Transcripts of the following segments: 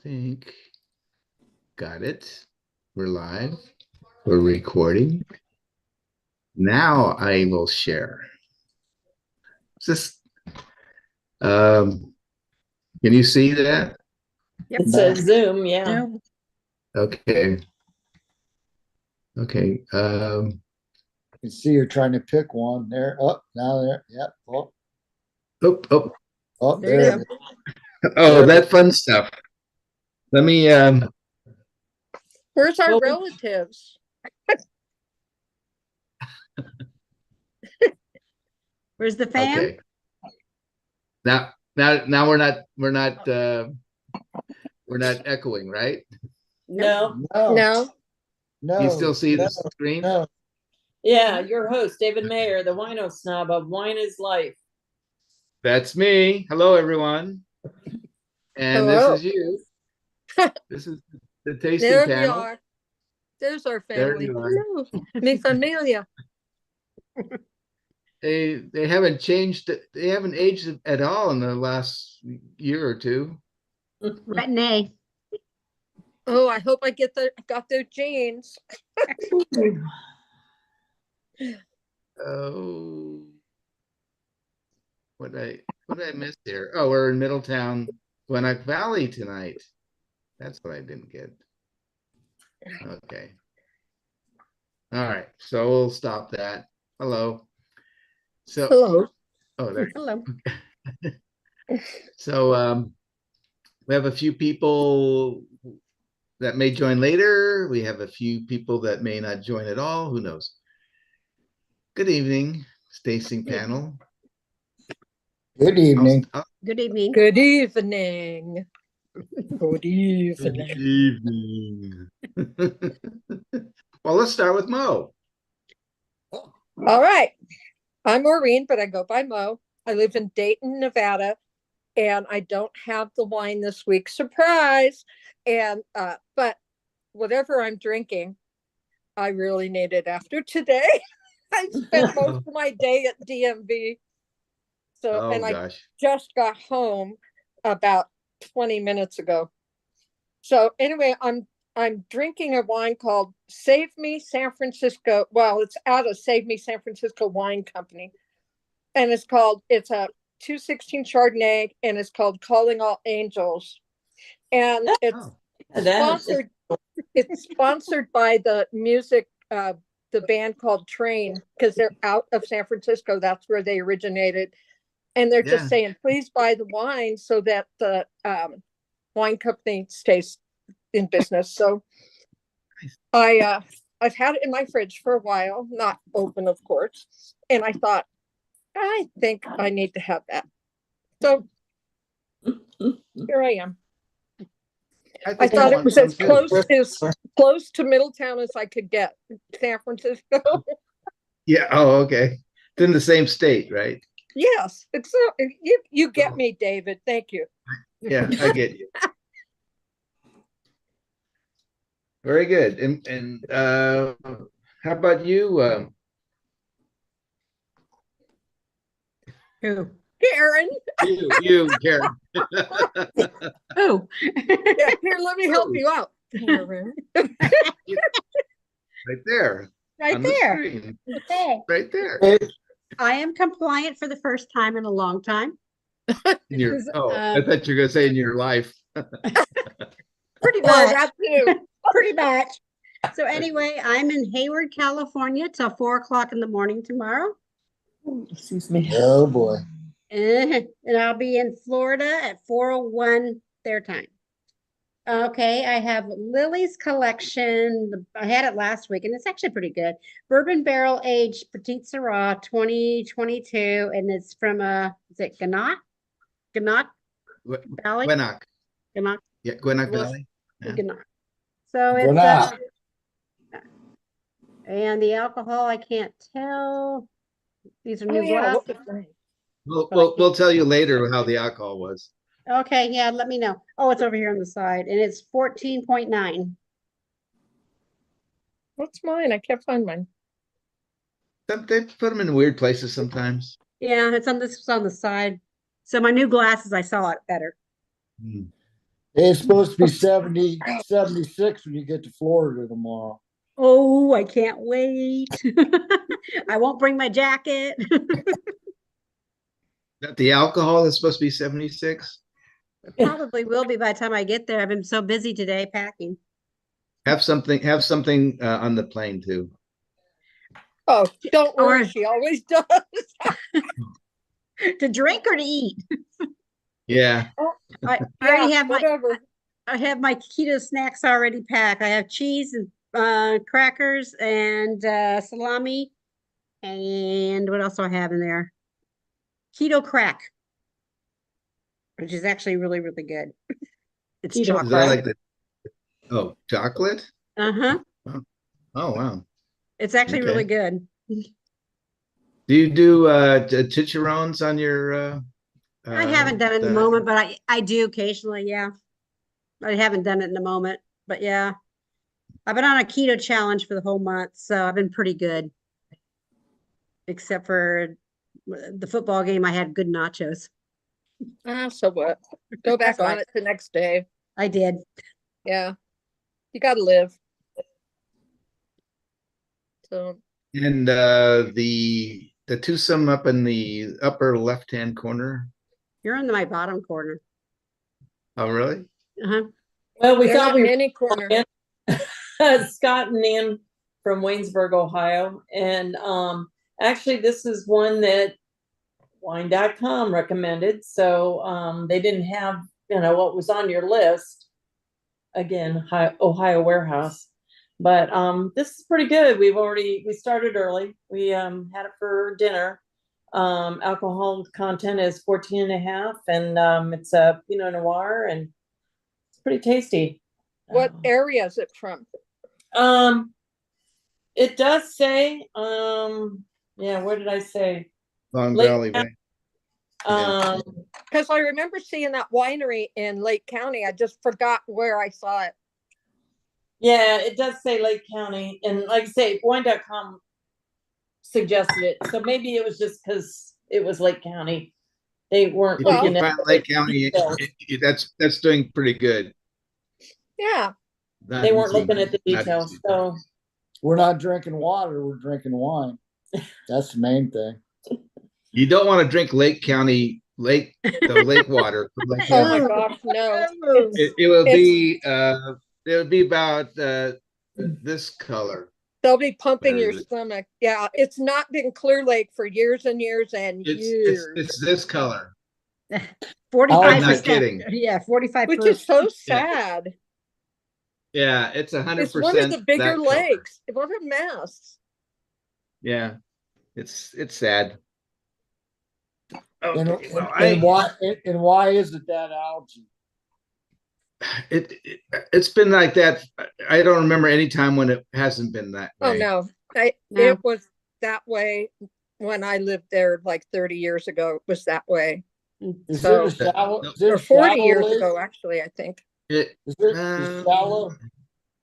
think. Got it. We're live. We're recording. Now I will share. Just can you see that? Yep. It says Zoom, yeah. Zoom. Okay. Okay. You see you're trying to pick one there. Oh, now there. Yep. Oh, Oh. oh, There there you it is. Oh, that fun stuff. Let me Where's our Well, relatives? Where's the fam? okay. Now we're not echoing, right? no. No. No. You still see the no, screen? No. Yeah, your host, David Mayer, the wino snob of Wine is Life. That's me. Hello, everyone. And Hello. this is you. This is the tasting There we panel. are. There's our There family. you are. Hello, mi familia. They haven't changed. They haven't aged at all in the last year or two. Renee. Oh, I hope I got their genes. Oh, what did I miss here? Oh, we're in Middletown Guenoc Valley tonight. That's what I didn't get. Okay. All right. So we'll stop that. Hello. So Hello. oh, there. Hello. So we have a few people that may join later. We have a few people that may not join at all. Who knows? Good evening, tasting panel. Good evening. Good evening. Good evening. Good Good evening. evening. Well, let's start with Mo. All right. I'm Maureen, but I go by Mo. I live in Dayton, Nevada, and I don't have the wine this week. Surprise. And but whatever I'm drinking, I really need it after today. I spent most of my day at DMV. So Oh, and gosh. I just got home about 20 minutes ago. So anyway, I'm drinking a wine called Save Me San Francisco. Well, it's out of Save Me San Francisco Wine Company. And it's a 216 Chardonnay, and it's called Calling All Angels. And it's sponsored. It's sponsored by the music, the band called Train, because they're out of San Francisco. That's where they originated. And they're just saying, please buy the wine so that the wine company stays in business. So I've had it in my fridge for a while, not open, of course. And I thought, I think I need to have that. So here I am. I thought it was as close to Middletown as I could get. San Francisco. Yeah. Oh, okay. It's in the same state, right? Yes. It's you get me, David. Thank you. Yeah, I get you. Very good. And how about you? Who? Karen. You, Karen. Who? Yeah, here, let me help you out. Karen. Right there. Right on the there. screen. Okay. Right there. I am compliant for the first time in a long time. I thought you were going to say in your life. Pretty Well, much. that too. Pretty much. So anyway, I'm in Hayward, California till 4:00 in the morning tomorrow. Excuse me. Oh boy. And I'll be in Florida at 4:01 their time. Okay, I have Lily's collection. I had it last week, and it's actually pretty good. Bourbon barrel aged Petite Syrah 2022, and it's from is it Guenoc? Guenoc Valley? Guenoc. Guenoc. Yeah, Guenoc Valley. Yeah. Guenoc. So it's Guenoc. and the alcohol I can't tell. These are new Yeah, glasses. We'll tell you later how the alcohol was. Okay, yeah, let me know. Oh, it's over here on the side, and it's 14.9. What's mine? I can't find mine. They put them in weird places sometimes. Yeah, it's on the side. So my new glasses, I saw it better. It's supposed to be 70, 76 when you get to Florida tomorrow. Oh, I can't wait. I won't bring my jacket. That the alcohol is supposed to be 76? Probably will be by the time I get there. I've been so busy today packing. Have something on the plane too. Oh, don't worry, Or- she always does. To drink or to eat? Yeah. I already Yeah, have my whatever. I have my keto snacks already packed. I have cheese and crackers and salami. And what else do I have in there? Keto crack, which is actually really, really good. It's Keto Is chocolate. that like oh, chocolate? Uh-huh. Oh, wow. It's actually Okay. really good. Do you do chicharrones on your I haven't done it in the the- moment, but I do occasionally, yeah. I haven't done it in the moment, but yeah. I've been on a keto challenge for the whole month, so I've been pretty good. Except for the football game, I had good nachos. So what? Go back That's on right. it the next day. I did. Yeah. You gotta live. So and the twosome up in the upper left-hand corner? You're in my bottom corner. Oh, really? Uh-huh. Well, we they're thought not we in any corner. Scott and Nan from Waynesburg, Ohio. And actually, this is one that wine.com recommended. So they didn't have, what was on your list. Again, Ohio Warehouse. But this is pretty good. We started early. We had it for dinner. Alcohol content is 14.5, and it's a Pinot Noir, and it's pretty tasty. What area is it from? It does say, where did I say? Long Lake Valley Way. Yeah. Because I remember seeing that winery in Lake County. I just forgot where I saw it. Yeah, it does say Lake County, and like I say, wine.com suggested it, so maybe it was just because it was Lake County. They weren't If you looking can at find Lake County, that's doing pretty good. Yeah. Not they weren't easy, looking at the not details. easy. So We're not drinking water, we're drinking wine. That's the main thing. You don't want to drink Lake County the lake water from Lake Oh my County. gosh, no. It will It's- be about this color. They'll be pumping Where your is it? stomach. Yeah, it's not been Clear Lake for years and years and years, It's this color. 45%. I'm not kidding. Yeah, 45%. which is so sad. Yeah, it's 100%. It's one of the bigger that color. lakes. What a mess. Yeah, it's sad. And, Okay, well, why is it that algae? it's been like that. I don't remember any time when it hasn't been that way. Oh no. No. It was that way when I lived there like 30 years ago. It was that way. Is So- it a shallow? Is it Or a 40 shallow years lake? ago, actually, I think. It, Is it a shallow?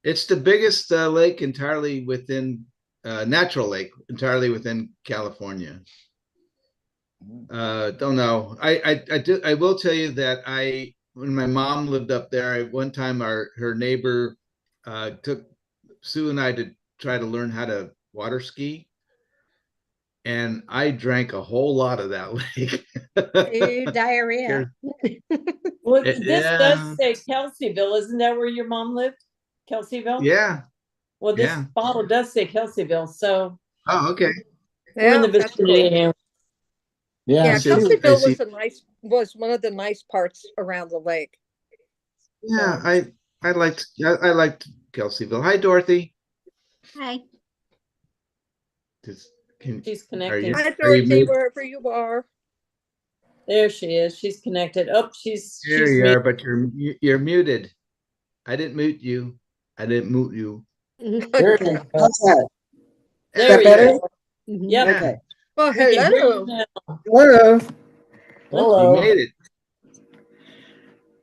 It's the biggest lake entirely within natural lake entirely within California. Don't know. I will tell you that when my mom lived up there, one time her neighbor took Sue and I to try to learn how to water ski, and I drank a whole lot of that lake. Diarrhea. well, It- this yeah. does say Kelseyville. Isn't that where your mom lived? Kelseyville? Yeah. Well, this yeah. bottle does say Kelseyville, so Oh, okay. we're in the that's cool. vicinity here. Yeah, Yeah, I see- Kelseyville was one of the nice parts around the lake. Yeah, I liked Kelseyville. Hi, Dorothy. Hi. She's Are connecting. you- Hi, are you Dorothy, muted? wherever you are. There she is. She's connected. Oh, she's There you are, but you're muted. I didn't mute you. I didn't mute you. there you go. How's that? There we better? go. Mhm. Yep. Yeah, Okay. Well, We can hear hello. you now. Hello. you Hello. made it.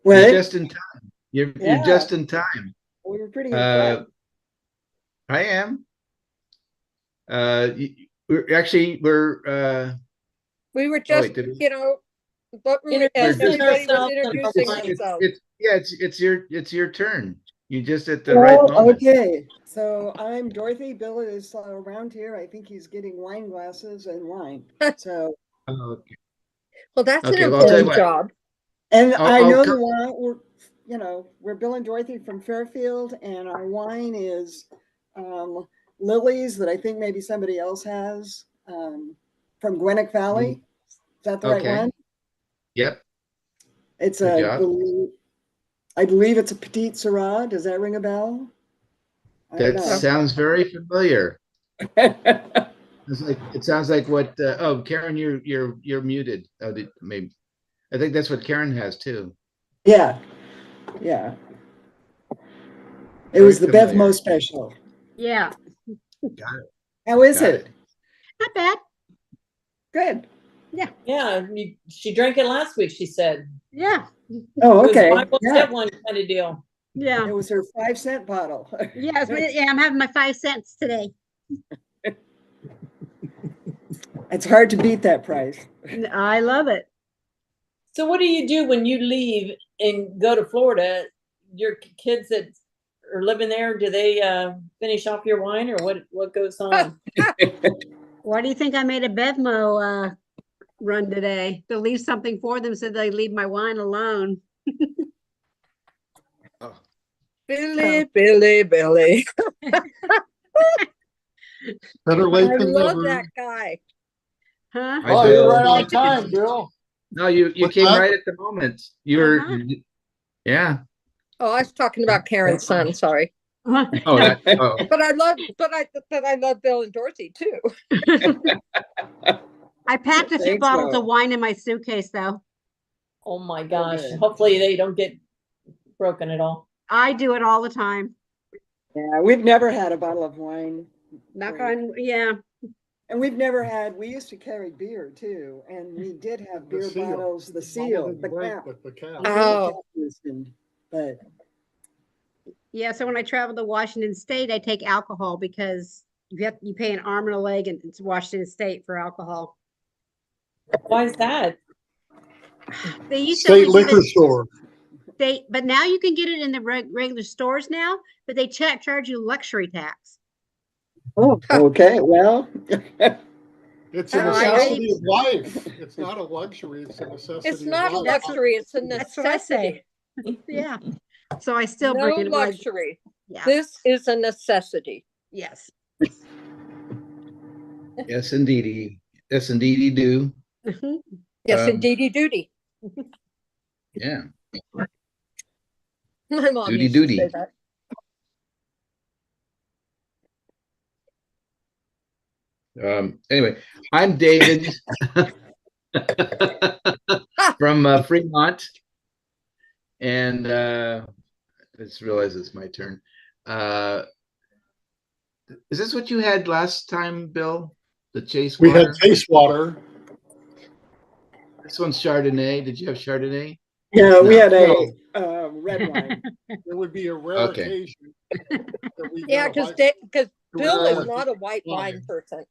You're What? just in time. You're Yeah. just in time. We were pretty Uh, impressed. I am. We're We were just, wait, did we- but Introducing everybody was ourselves and introducing promoting. themselves. Yeah, it's your turn. You just at the right Well, moment. okay, so I'm Dorothy. Bill is around here. I think he's getting wine glasses and wine. So, Oh, okay. Well, that's an Okay, well, I'll tell you important what. job. and I I'll know come. the wine, we're Bill and Dorothy from Fairfield, and our wine is Lily's that I think maybe somebody else has from Guenoc Valley. Is that the right Okay. one? Yep. It's Good job. I believe it's a Petite Syrah. Does that ring a bell? I don't That know. sounds very familiar. It sounds like what, oh, Karen, you're muted. Oh, maybe, I think that's what Karen has too. Yeah, yeah. It Very was the familiar. Bevmo special. Yeah, Got it. How is Got it? it. not bad. Good. Yeah, she drank it last week, she said. Yeah, Oh, It was okay. buy one, Yeah, get one kind of deal. yeah. it was her 5-cent bottle. Yes, yeah, I'm having my 5 cents today. It's hard to beat that price. I love it. So what do you do when you leave and go to Florida? Your kids that are living there, do they finish off your wine, or what goes on? Why do you think I made a Bevmo run today? To leave something for them so they leave my wine alone. Oh, Billy, Billy, Billy. Better I late than love never. that guy. Huh? Hi, Oh, you're Bill. right on Like- time, Bill. No, you What's came that? right at the moment. You were, Uh-huh. yeah. Oh, I was talking about Karen's son, sorry. Oh, No. that, oh, But I love Bill and Dorothy too. I packed a few Thanks, bottles Mo. of wine in my suitcase though. Oh my gosh, good. hopefully they don't get broken at all. I do it all the time. Yeah, we've never had a bottle of wine. Knock Right. on, yeah. And we used to carry beer too, and we did have The beer seal. bottles, the Bottle seal, didn't the break, cap. but the cap. Oh. The cap loosened, But Yeah, so when I travel to Washington State, I take alcohol because you pay an arm and a leg and it's Washington State for alcohol. Why is that? They used to State only give liquor it store. but now you can get it in the regular stores now, but they charge you luxury tax. oh, okay, well. It's a Oh, necessity of life. It's not a luxury, it's a necessity It's of not a life. luxury, it's a That's what I say. necessity. Yeah. So I still No bring it in my, luxury. yeah, This is a necessity. yes. yes, indeedy. Yes, indeedy do. Mhm. Yes, Um, indeedy duty. Yeah. My mom Duty, used to duty. say that. Anyway, I'm David from Fremont, and I just realized it's my turn. Is this what you had last time, Bill? The chase We had water? taste water. This one's Chardonnay. Did you have Chardonnay? Yeah, we No. had No. a red wine. It would be a rare Okay. occasion. that we Yeah, got a because Bill is rare not a white wine. wine person.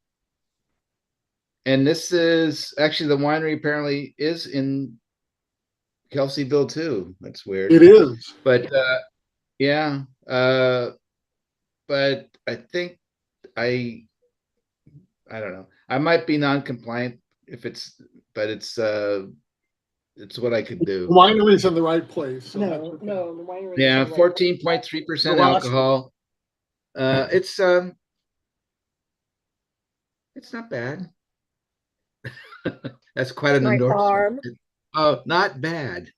And this is actually the winery apparently is in Kelseyville too. That's weird. It is. But yeah, but I think I don't know. I might be non-compliant if but it's what I could The do. winery's in the right place. So that's No, what no, the winery. is Yeah, in the right- 14.3% The last alcohol. It's not bad. That's quite an My endorsement. arm. Oh, not bad.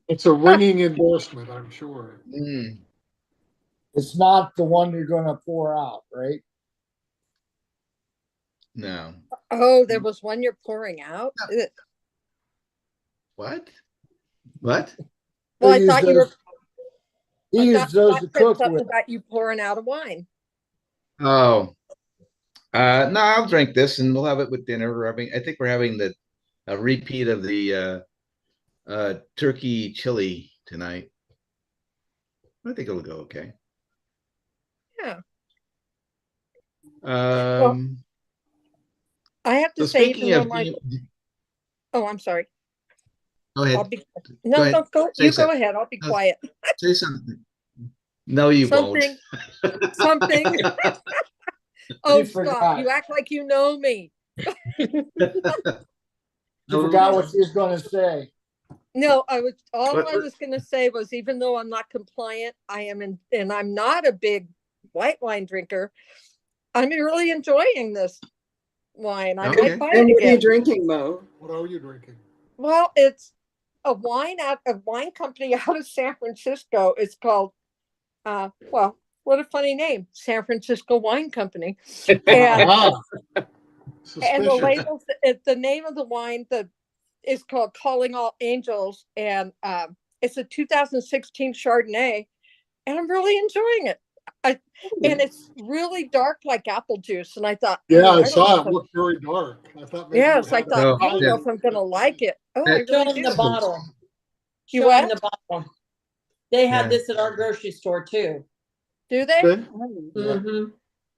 It's a ringing endorsement, I'm sure. Mm, It's not the one you're gonna pour out, right? no. Oh, there was one you're pouring out? Ugh. What? What? Well, I He thought used you were, those- He used those to said cook something with. about you pouring out a wine. Oh, no, I'll drink this and we'll have it with dinner. I think we're having a repeat of the turkey chili tonight. I think it'll go okay. Yeah. I have to So say, speaking even of, though my, oh, I'm sorry. Go I'll ahead. be, no, ahead. don't go, Say you so. go ahead. I'll be No. quiet. Say something. No, you won't. Something, something. Oh, Scott, forgot. you act like you know me. You forgot what she was gonna say. No, all What- I was gonna say was even though I'm not compliant, I am in, and I'm not a big white wine drinker. I'm really enjoying this wine. I Okay. might buy And it what are you again. drinking, Mo? What are you drinking? Well, it's a wine company out of San Francisco. It's called well, what a funny name, San Francisco Wine Company. And Ah, and the Suspicious. label, the name of the wine is called Calling All Angels, and it's a 2016 Chardonnay, and I'm really enjoying it. And it's really dark like apple juice, and I thought, Yeah, oh, I I don't saw know it. if I'm- Looked very dark. I thought maybe you yes, I had it. thought, I don't know yeah. if I'm gonna like it. Oh, I Show really them do. the bottle. You Show them what? the bottle. They had Yeah. this at our grocery store too. Do they? Good. Mm-hmm.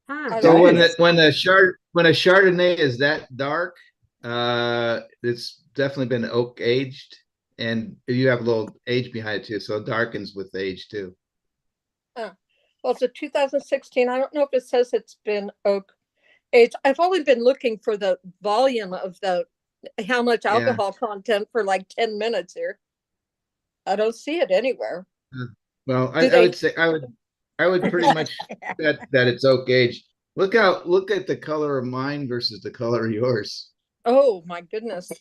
Ah, So like when it. when a Chardonnay is that dark, it's definitely been oak aged, and you have a little age behind it too, so it darkens with age too. Well, it's a 2016. I don't know if it says it's been oak aged. I've only been looking for the volume of how much Yeah. alcohol content for like 10 minutes here. I don't see it anywhere. Well, Do I would say I would pretty much bet that it's oak aged. Look at the color of mine versus the color of yours. Oh my goodness.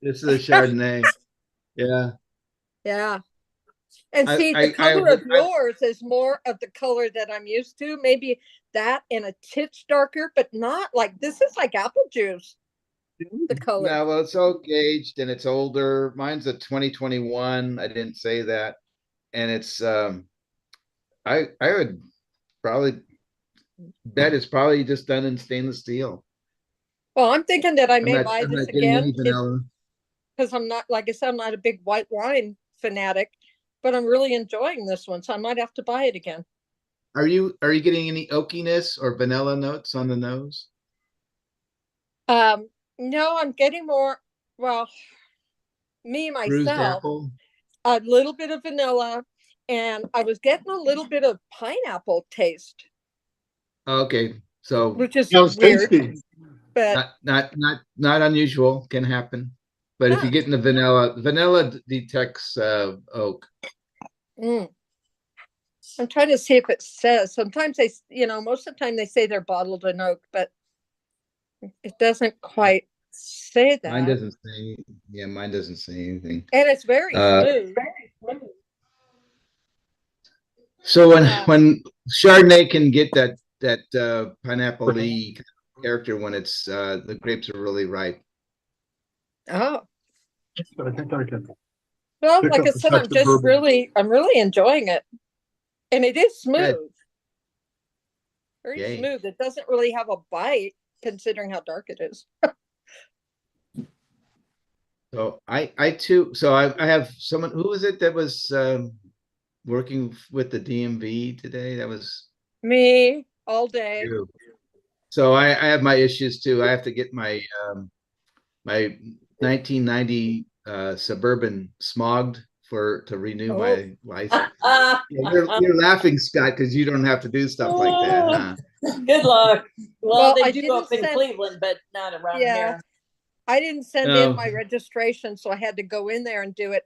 This is a Chardonnay. Yeah. Yeah. And I- see, I- the color I- of yours is more of the color that I'm used to. Maybe that and a titch darker, but not like this is like apple juice. The color. No, well, it's oak aged and it's older. Mine's a 2021. I didn't say that. And it's I would probably bet it's probably just done in stainless steel. Well, I'm thinking that I may buy I'm this not getting any again vanilla. because I'm not, like I said, I'm not a big white wine fanatic, but I'm really enjoying this one, so I might have to buy it again. Are you getting any oakiness or vanilla notes on the nose? No, I'm getting more, well, me Bruised myself, apple? a little bit of vanilla, and I was getting a little bit of pineapple taste, Okay, so which is That was weird, tasty. but not unusual, can happen. But if Huh. you get in the vanilla detects oak. I'm trying to see if it says. Sometimes they, most of the time they say they're bottled in oak, but it doesn't quite say that. Mine doesn't say. Yeah, mine doesn't say anything. And it's very smooth. So when Chardonnay can get that pineapple-y character when it's the grapes are really ripe. Oh, But I think I can. well, Pick like up I the said, I'm touch of just bourbon. I'm really enjoying it. And it is smooth. Good. Very Yay. smooth. It doesn't really have a bite considering how dark it is. So I too. So I have someone. Who was it that was working with the DMV today? That was Me all day. you. So I have my issues too. I have to get my my 1990 Suburban smogged to renew my license. Yeah, you're laughing, Scott, because you don't have to do stuff like that, huh? Good luck. Well, Well, they I do didn't up in send- Cleveland, but not around Yeah. here. I didn't send Oh. in my registration, so I had to go in there and do it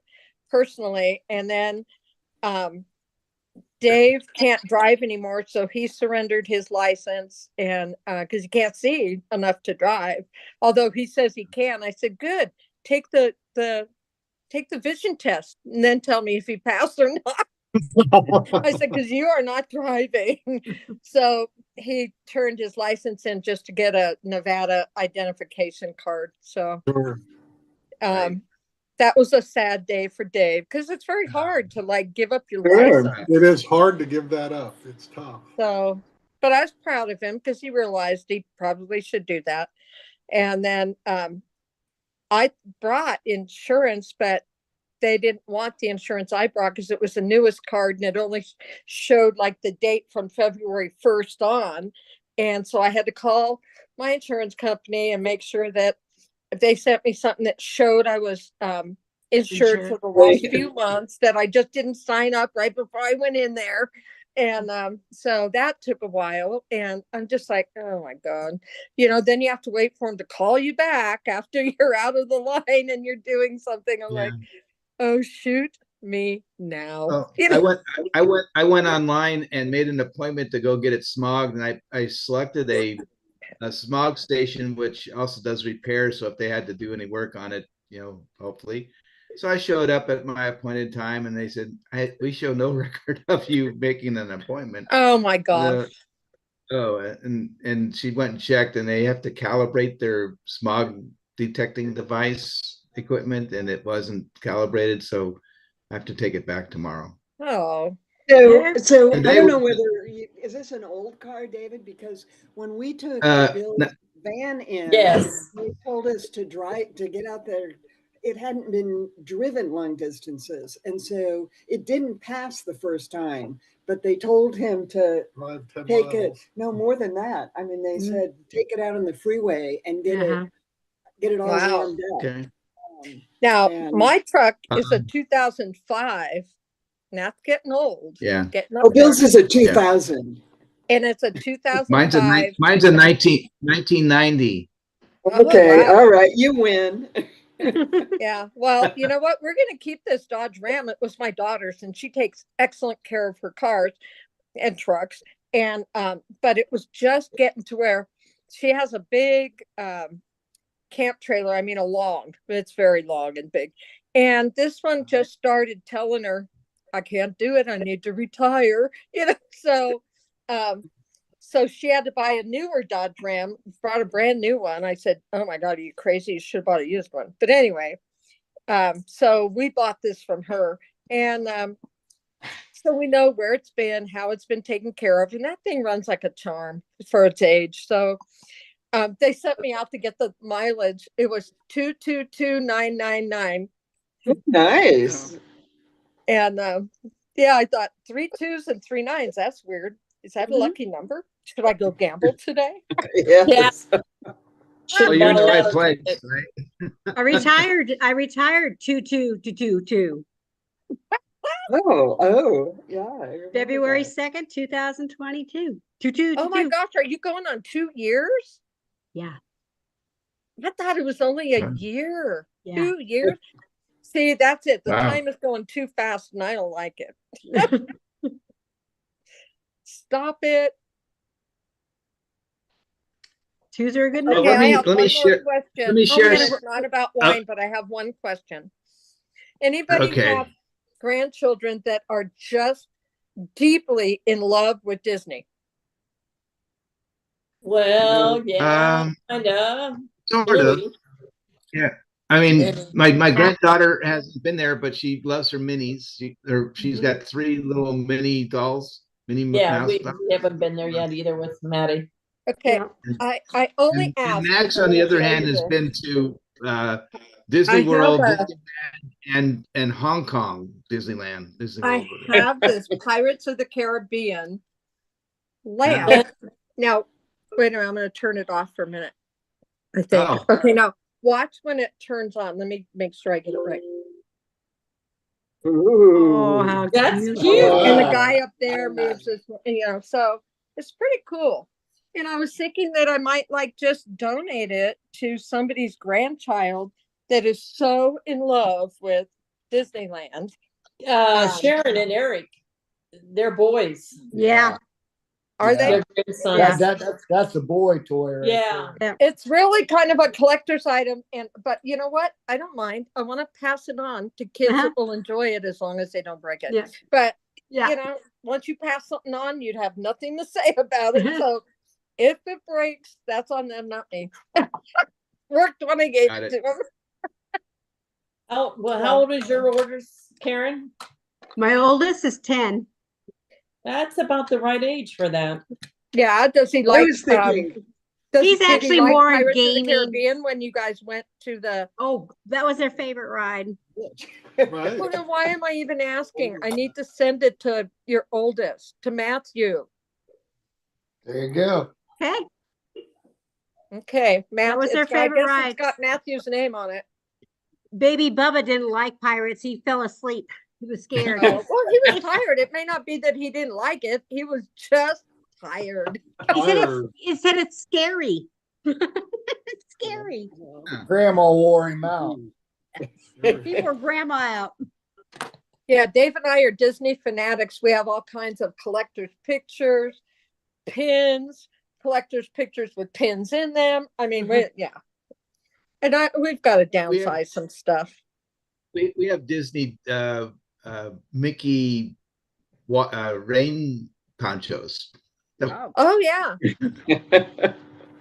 personally. And then Dave can't drive anymore, so he surrendered his license, and because he can't see enough to drive, although he says he can. I said, good, take the vision test and then tell me if he passed or not. I said, because you are not driving. So he turned his license in just to get a Nevada identification card. So Sure. Right. that was a sad day for Dave because it's very hard to like give up your Yeah, license. it is hard to give that up. It's tough. So, but I was proud of him because he realized he probably should do that. And then I brought insurance, but they didn't want the insurance I brought because it was the newest card and it only showed like the date from February 1st on. And so I had to call my insurance company and make sure that if they sent me something that showed I was insured for Insured. the last few months that I just didn't sign up right before I went in there. And so that took a while. And I'm just like, oh my God. Then you have to wait for them to call you back after you're out of the line and you're doing something. I'm like, oh, shoot me now. Oh, I went online and made an appointment to go get it smogged, and I selected a smog station, which also does repairs. So if they had to do any work on it, hopefully. So I showed up at my appointed time, and they said, we show no record of you making an appointment. Oh my gosh. And she went and checked, and they have to calibrate their smog detecting device equipment, and it wasn't calibrated. So I have to take it back tomorrow. Oh. So I They don't know were- whether, is this an old car, David? Because when we took Bill's no. van in, Yes. they told us to get out there. It hadn't been driven long distances. And so it didn't pass the first time, but they told him to Drive 10 take it. miles. No, more than that. I mean, they Mhm. said, take it out on the freeway and get Uh-huh. it all Wow. warmed up. Okay. Now, And- my truck is a Uh-uh. 2005. Now it's getting old. Yeah. Getting up Oh, Bill's there. is a 2000. And it's a 2005. Mine's a 1990. Oh, Okay, wow. all right, you win. Yeah. Well, you know what? We're going to keep this Dodge Ram. It was my daughter's, and she takes excellent care of her cars and trucks. And but it was just getting to where she has a big camp trailer. I mean, but it's very long and big. And this one just started telling her, I can't do it. I need to retire. So she had to buy a newer Dodge Ram, brought a brand new one. I said, oh my God, are you crazy? You should have bought a used one. But anyway, so we bought this from her. And so we know where it's been, how it's been taken care of. And that thing runs like a charm for its age. So they sent me out to get the mileage. It was 222,999. Nice. And yeah, I thought 3 2s and 3 9s. That's weird. Is that a Mhm. lucky number? Should I go gamble today? Yes. Oh, you're in the right place, right? I retired 2222. Oh, yeah. I remember February that. 2nd, 2022. Oh my gosh, are you going on 2 years? Yeah. I thought it was only a Huh. year. Yeah. 2 years. See, that's it. The Wow. time is going too fast, and I don't like it. Stop it. Twos are a good Oh, number. Okay, I let have me one more share- question. let me share And s- it's not about wine, but I have one question. Anybody Okay. have grandchildren that are just deeply in love with Disney? Well, yeah, Um, kind of. Sort of. I mean, my granddaughter hasn't been there, but she loves her minis. She's got 3 little mini dolls, Yeah, mouse we dolls. haven't been there yet either with Maddie. Okay, Yeah. I only And asked. Max, because on the I other wanna hand, show has you been to Disney I have World, a- Disneyland, and Hong Kong Disneyland. Disney I World, whatever. have this Pirates of the Caribbean lamp. Now, wait a minute, I'm going to turn it off for a minute. I think. Oh. Okay, now watch when it turns on. Let me make sure I get it right. Oh, Ooh. how That's cute. cute. And the Wow. guy up there Wow. moves this, so it's pretty cool. And I was thinking that I might just donate it to somebody's grandchild that is so in love with Disneyland. Sharon and Eric, they're boys. Yeah. Are they? They're grandsons. That's a boy toy. Right Yeah. there. It's really kind of a collector's item, but you know what? I don't mind. I want to pass it on to kids Uh-huh. that will enjoy it as long as they don't break it. Yeah. But Yeah. once you pass something on, you'd have nothing to say about it. So if it breaks, that's on them, not me. Worked when I gave Got it it. to them. How old is your orders, Karen? My oldest is 10. That's about the right age for that. Yeah, does he I like? was thinking, He's did he actually like more in Pirates of the gaming. Caribbean when you guys went to the? Oh, that was their favorite ride. Right. Well, then why am I even asking? I need to send it to your oldest, to Matthew. There you go. Okay. Okay, Matthew. was their favorite I guess ride. it's got Matthew's name on it. baby Bubba didn't like pirates. He fell asleep. He was scared. Oh, well, he was tired. It may not be that he didn't like it. He was just tired. He said it's scary. It's scary. Grandma wore him out. He wore grandma out. Yeah, Dave and I are Disney fanatics. We have all kinds of collector's pictures, pins, collector's pictures with pins in them. I mean, yeah. And we've got to downsize some stuff. We have Disney Mickey rain ponchos. Oh, yeah.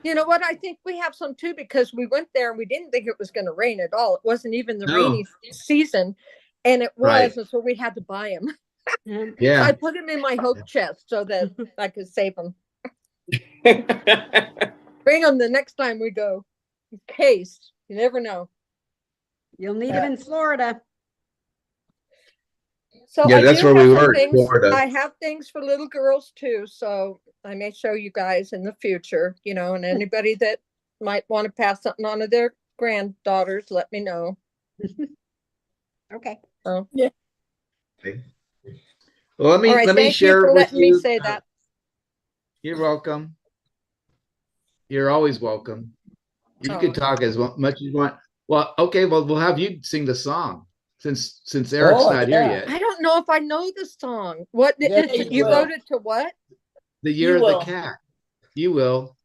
You know what? I think we have some too, because we went there and we didn't think it was going to rain at all. It wasn't even the rainy season. And it was, Right. and so we had to buy them. Yeah. I put them in my hope chest so that I could save them. Bring them the next time we go. In case. You never know. You'll need them in Florida. So Yeah, I that's do where we have some were, things- Florida. I have things for little girls too, so I may show you guys in the future, you know, and anybody that might want to pass something on to their granddaughters, let me know. Okay. So, yeah. Well, let me All right, let me thank you share for with letting me you. say that. You're welcome. You're always welcome. You Oh. could talk as much as you want. Well, okay. Well, we'll have you sing the song since Eric's not here yet. I don't know if I know the song. What Yeah, you will. wrote it to what? The Year You of will. the Cat. You will.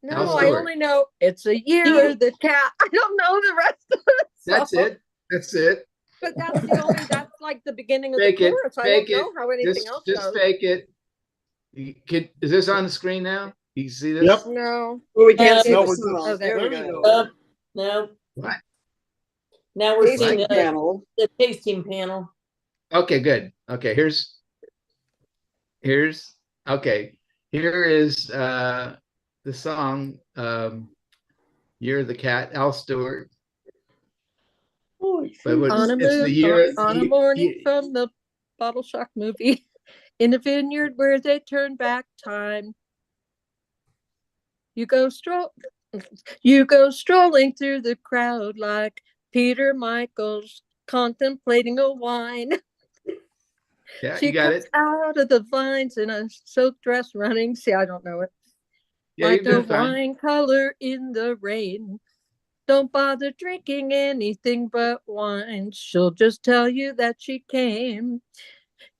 No, Tell I Stuart. only know it's a year of the cat. I don't know the rest of it. That's it. That's it. But that's the only, that's like the beginning of Fake the it. chorus. I Fake don't it. know how anything else Just goes. fake it. Is this on the screen now? You see this? Yep. No. Well, we can't see No, the we're song. not. There we There we go. go. No, What? now we're seeing Tasting panel. the tasting panel. Okay, good. Okay, here's okay. Here is the song Year of the Cat, Al Stewart. But On a it's the moon, year on a morning from the Bottle Shock movie, in a vineyard where they turn back time. You go strolling through the crowd like Peter Michaels contemplating a wine. Yeah, She you got comes it. out of the vines in a silk dress running. See, I don't know it. Yeah, Like you're a doing fine. wine color in the rain. Don't bother drinking anything but wine. She'll just tell you that she came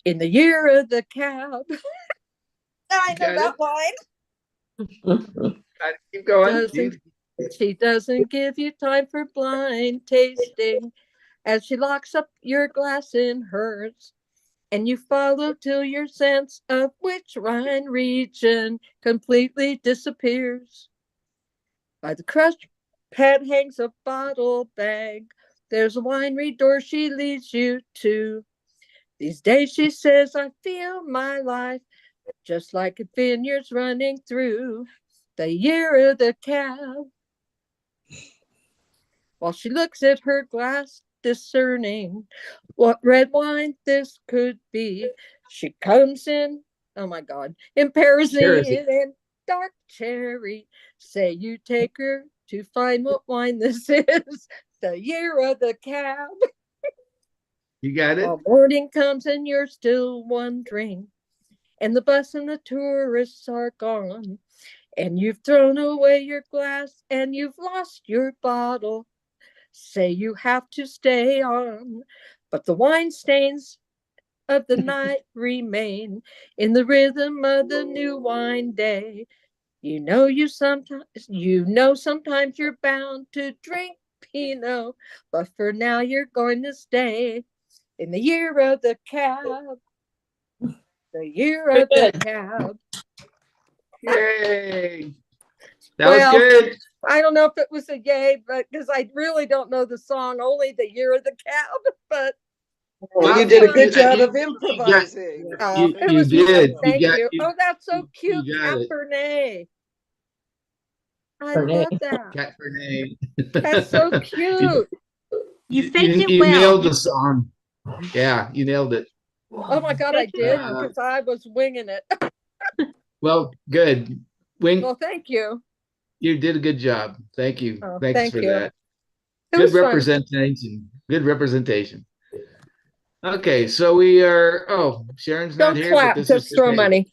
in the year of the cab. I know Got that line. Keep going. She doesn't give you time for blind tasting as she locks up your glass in hers. And you follow till your sense of which Rhine region completely disappears. By the crushed pad hangs a bottle bag. There's a winery door she leads you to. These days, she says, I feel my life just like a vineyard's running through the year of the cab. While she looks at her glass, discerning what red wine this could be, she comes in, oh my God, in Perazine and dark cherry. Say you take her to find what wine this is, the year of the cab. You got it. While morning comes and you're still wondering, and the bus and the tourists are gone, and you've thrown away your glass and you've lost your bottle. Say you have to stay on, but the wine stains of the night remain in the rhythm of the new wine day. Sometimes you're bound to drink Pinot, but for now you're going to stay in the year of the cab. The year of the cab. Yay! That Well, was good. I don't know if it was a yay, but because I really don't know the song, only the year of the cab. But Well, you did a good job of improvising. it You was did. Thank got- you. Oh, that's so cute, you got it. Cabernet. I Fernet. love that. Cat for name. That's so cute. You faked it You well. nailed the song. Yeah, you nailed it. Oh my God, I did Uh, because I was winging it. Well, good. Wing, Well, thank you. you did a good job. Thank you. Oh, Thanks thank for you. that. It Good was fun. representation. Good representation. Okay, so we are, oh, Sharon's not Don't here, but clap, this just is throw today. money.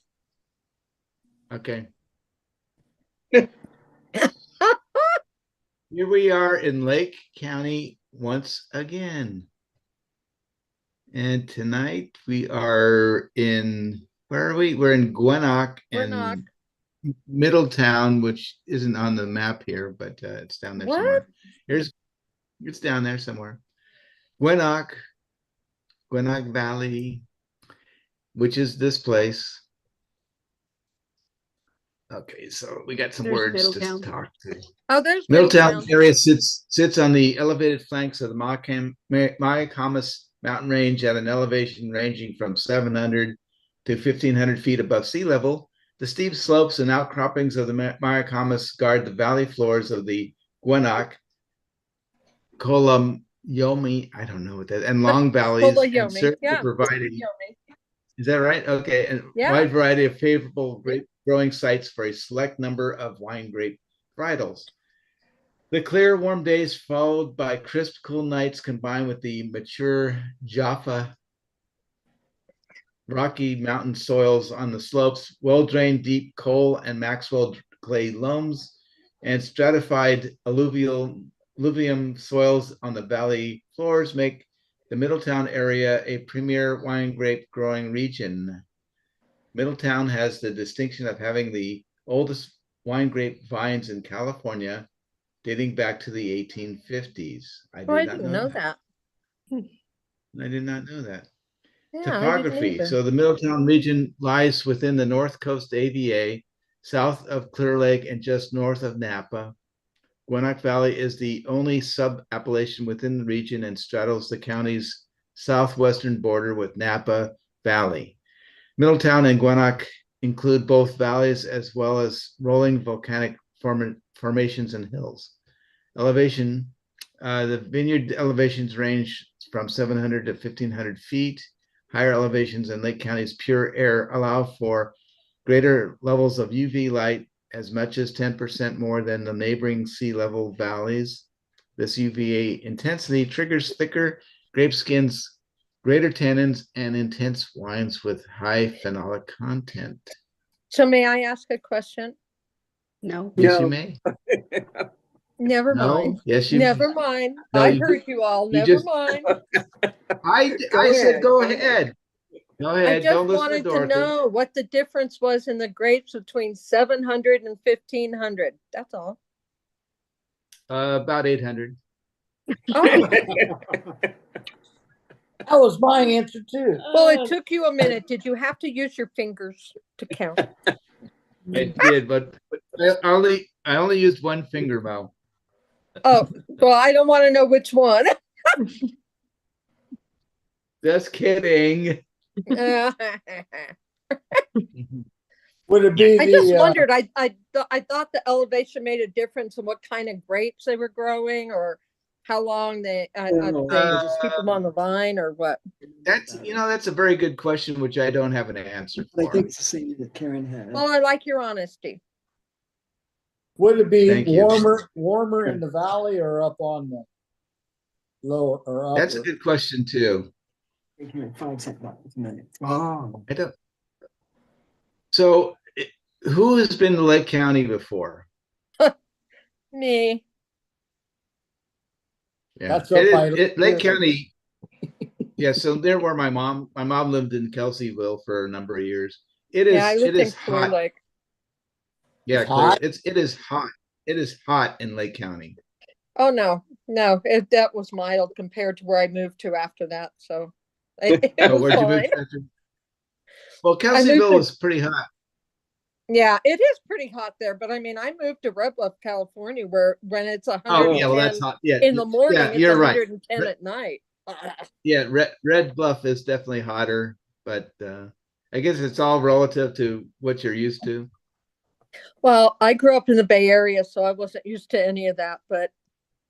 Okay. Here we are in Lake County once again. And tonight we are in, where are we? We're in Guenoc Guenoc. and Middletown, which isn't on the map here, but it's down there What? somewhere. It's down there somewhere. Guenoc Valley, which is this place. Okay, so we got some There's words to Middletown. talk to. Oh, there's Middletown Middletown. area sits on the elevated flanks of the Mayacamas mountain range at an elevation ranging from 700 to 1,500 feet above sea level. The steep slopes and outcroppings of the Mayacamas guard the valley floors of the Guenoc, Yomi, I don't know what that, and long valleys, and Yomi, serve to yeah. providing. Is that right? Okay, and Yeah. wide variety of favorable grape growing sites for a select number of wine grape varietals. The clear, warm days followed by crisp, cool nights combined with the mature Jaffa rocky mountain soils on the slopes, well-drained deep coal and Maxwell clay loams, and stratified alluvium soils on the valley floors make the Middletown area a premier wine grape growing region. Middletown has the distinction of having the oldest wine grape vines in California, dating back to the 1850s. I didn't know that. I did not know that. Yeah, I didn't Topography. either. So the Middletown region lies within the North Coast AVA, south of Clear Lake and just north of Napa. Guenoc Valley is the only sub-appellation within the region and straddles the county's southwestern border with Napa Valley. Middletown and Guenoc include both valleys as well as rolling volcanic formations and hills. Elevation, the vineyard elevations range from 700 to 1,500 feet. Higher elevations in Lake County's pure air allow for greater levels of UV light, as much as 10% more than the neighboring sea level valleys. This UVA intensity triggers thicker grape skins, greater tannins, and intense wines with high phenolic content. So may I ask a question? No. Yes, you may. Never No? mind. Yes, you. Never mind. No, I you heard you all. you Never just- mind. I said go ahead. Go I ahead. just Don't listen to wanted to Dorothy. know what the difference was in the grapes between 700 and 1,500. That's all. About 800. Oh, That was my answer too. well, it took you a minute. Did you have to use your fingers to count? I did, but I only used one finger, Mo. Oh, well, I don't want to know which one. Just kidding. Would it be I just the, wondered. I thought the elevation made a difference in what kind of grapes they were growing, or how long they just keep them on the vine, or what. That's a very good question, which I don't have an answer I for. think it's the same that Karen had. Well, I like your honesty. would it be Thank you. warmer in the valley or up on the lower or upper? That's a good question too. 5 cents a minute. Oh, I don't. So, who has been to Lake County before? Me. Yeah, That's up by Lake County. Yeah, so there where my mom lived in Kelseyville for a number of years. It Yeah, I lived in is Clear hot. Lake. Yeah, It's hot? it is hot. It is hot in Lake County. Oh no, that was mild compared to where I moved to after that. So it Oh, was where'd you move fine. to? Well, moved Kelseyville to- was pretty hot. Yeah, it is pretty hot there, but I mean, I moved to Red Bluff, California, where when it's 110 Oh yeah, well that's hot. Yeah, in the morning, yeah, it's you're right. 110 at night. Yeah, Red Bluff is definitely hotter, but I guess it's all relative to what you're used to. Well, I grew up in the Bay Area, so I wasn't used to any of that, but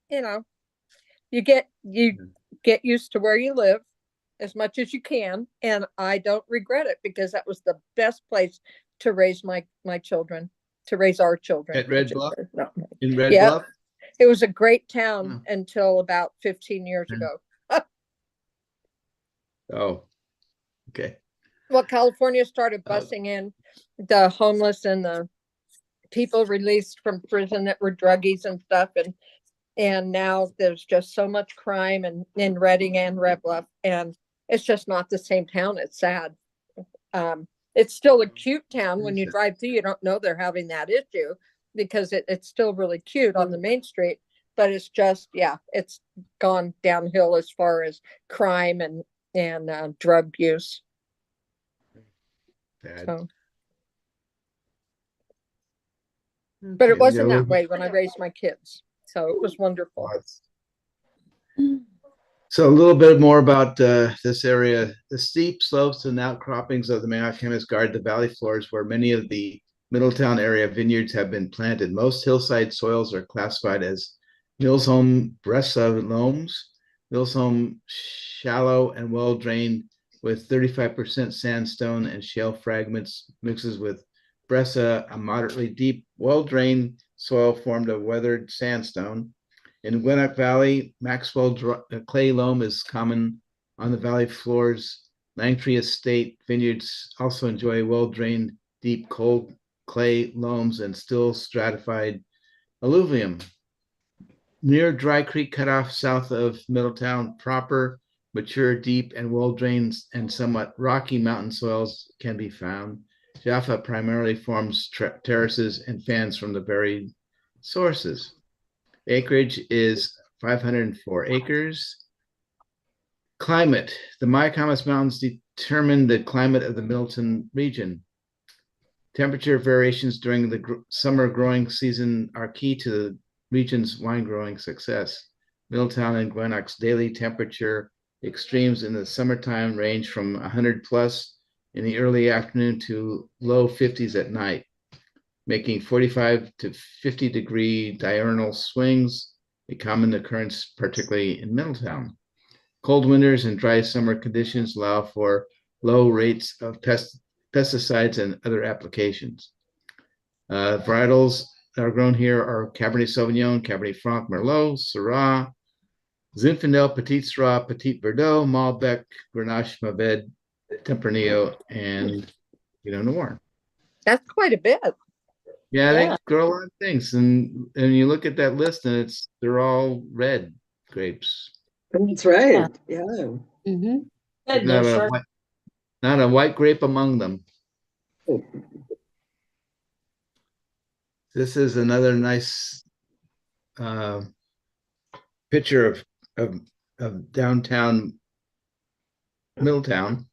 you get used to where you live as much as you can, and I don't regret it because that was the best place to raise my children, to raise our children. At Red Bluff? No. In Red Yeah. Bluff? It was a great town Wow. until about 15 years Yeah. ago. Oh, okay. Well, California started Oh. busing in the homeless and the people released from prison that were druggies and stuff, and now there's just so much crime in Redding and Red Bluff, and it's just not the same town. It's sad. It's still a cute town. When you drive through, you don't know they're having that issue because it's still really cute on the main street, but it's just, yeah, it's gone downhill as far as crime and drug use. Bad. So, but it Okay, wasn't yeah, that way when I raised my kids. So it was wonderful. So a little bit more about this area. The steep slopes and outcroppings of the Mayacamas guard the valley floors where many of the Middletown area vineyards have been planted. Most hillside soils are classified as Millsholm Bressa loams, Millsholm shallow and well-drained with 35% sandstone and shale fragments mixes with Bressa, a moderately deep, well-drained soil formed of weathered sandstone. In Guenoc Valley, Maxwell clay loam is common on the valley floors. Langtree Estate vineyards also enjoy well-drained, deep, cold clay loams and still stratified alluvium. Near Dry Creek cutoff south of Middletown proper, mature, deep, and well-drained and somewhat rocky mountain soils can be found. Jaffa primarily forms terraces and fans from the buried sources. Acreage is 504 acres. Climate. The Mayacamas Mountains determine the climate of the Middleton region. Temperature variations during the summer growing season are key to the region's wine growing success. Middletown and Guenoc's daily temperature extremes in the summertime range from 100 plus in the early afternoon to low 50s at night, making 45 to 50 degree diurnal swings a common occurrence, particularly in Middletown. Cold winters and dry summer conditions allow for low rates of pesticides and other applications. Varietals that are grown here are Cabernet Sauvignon, Cabernet Franc, Merlot, Syrah, Zinfandel, Petit Syrah, Petit Verdot, Malbec, Grenache, Mourvèdre, Tempranillo, and Pinot Noir. That's quite a bit. Yeah, Yeah. they grow a lot of things, and you look at that list, and they're all red grapes. That's right, yeah. Mm-hmm. Good, no short. Not a white grape among them. This is another nice picture of downtown Middletown.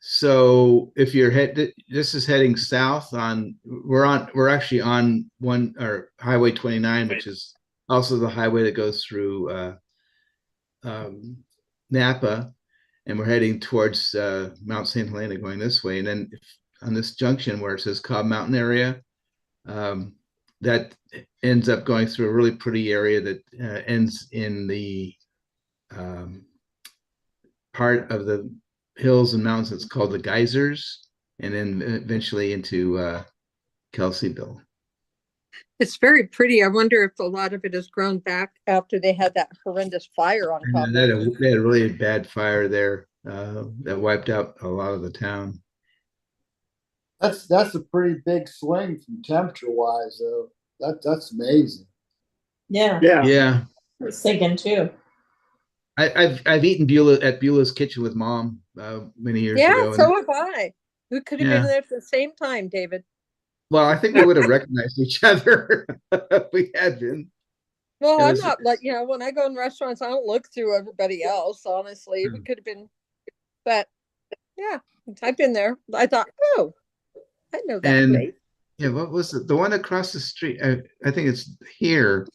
So if you're this is heading south we're actually on Highway 29, which is also the highway that goes through Napa, and we're heading towards Mount St. Helena going this way. And then on this junction where it says Cobb Mountain area, that ends up going through a really pretty area that ends in the part of the hills and mountains that's called the Geysers, and then eventually into Kelseyville. It's very pretty. I wonder if a lot of it has grown back after they had that horrendous fire on top. They had a really bad fire there that wiped out a lot of the town. That's a pretty big swing from temperature wise, though. That's amazing. Yeah, Yeah. I was thinking too. I've eaten at Beulah's Kitchen with Mom many years ago. Yeah, so have I. We could have been there at the same time, David. Well, I think we would have recognized each other if we had been. Well, I'm not like, when I go in restaurants, I don't look through everybody else, honestly. We could have been, but yeah, I've been there. I thought, oh, I know that place. Yeah, what was it? The one across the street? I think it's here.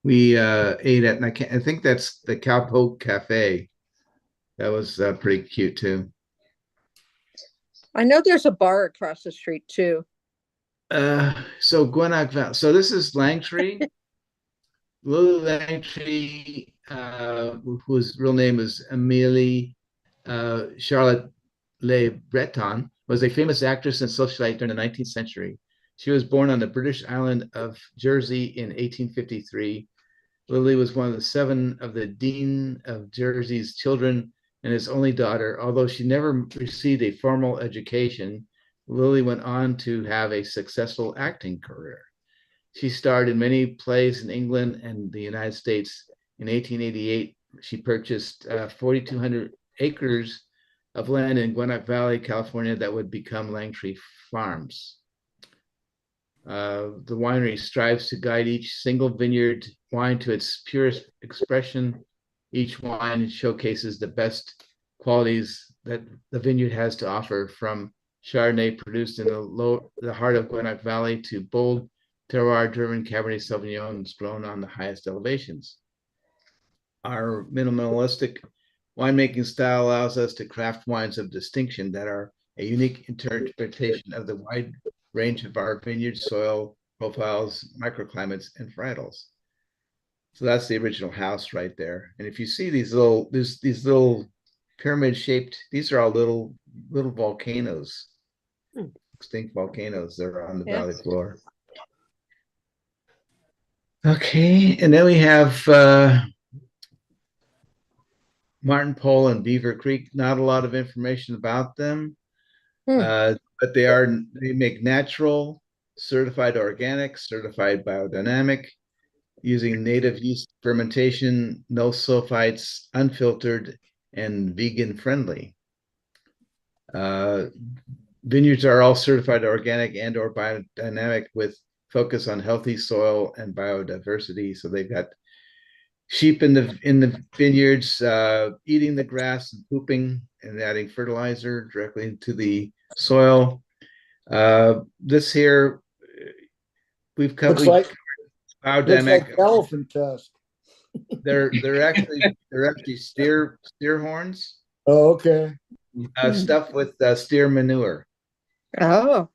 We ate at, and I think that's the Cowpoke Cafe. That was pretty cute too. I know there's a bar across the street too. So Guenoc Valley. So this is Langtree. Lily Langtree, whose real name is Amélie Charlotte Le Breton, was a famous actress and socialite during the 19th century. She was born on the British island of Jersey in 1853. Lily was one of the 7 of the Dean of Jersey's children and his only daughter. Although she never received a formal education, Lily went on to have a successful acting career. She starred in many plays in England and the United States. In 1888, she purchased 4,200 acres of land in Guenoc Valley, California, that would become Langtree Farms. The winery strives to guide each single vineyard wine to its purest expression. Each wine showcases the best qualities that the vineyard has to offer, from Chardonnay produced in the heart of Guenoc Valley to bold terroir-driven Cabernet Sauvignon grown on the highest elevations. Our minimalistic winemaking style allows us to craft wines of distinction that are a unique interpretation of the wide range of our vineyard soil profiles, microclimates, and varietals. So that's the original house right there. And if you see these little pyramid-shaped, these are all little volcanoes, extinct volcanoes that are on the valley floor. Okay, and then we have Martin Pole and Beaver Creek. Not a lot of information about them, but they make natural, certified organic, certified biodynamic, using native yeast fermentation, no sulfites, unfiltered, and vegan friendly. Vineyards are all certified organic and or biodynamic with focus on healthy soil and biodiversity. So they've got sheep in the vineyards eating the grass and pooping and adding fertilizer directly into the soil. This here, we've covered biodynamic. Like elephant tusk. They're actually steer horns. Oh, okay. Stuffed with steer manure. Oh.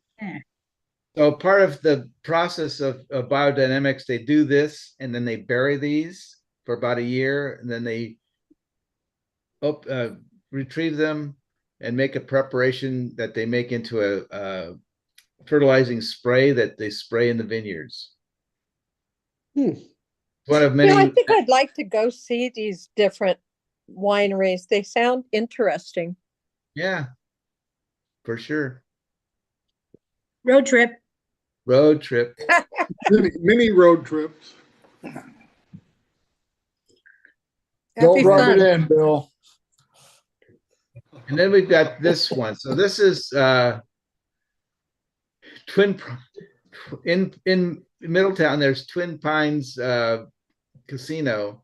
So part of the process of biodynamics, they do this and then they bury these for about a year, and then they retrieve them and make a preparation that they make into a fertilizing spray that they spray in the vineyards. One of many. I think I'd like to go see these different wineries. They sound interesting. Yeah, for sure. Road trip. Road trip. Mini road trips. Don't rub fun. it in, Bill. And then we've got this one. So this is in Middletown. There's Twin Pines Casino,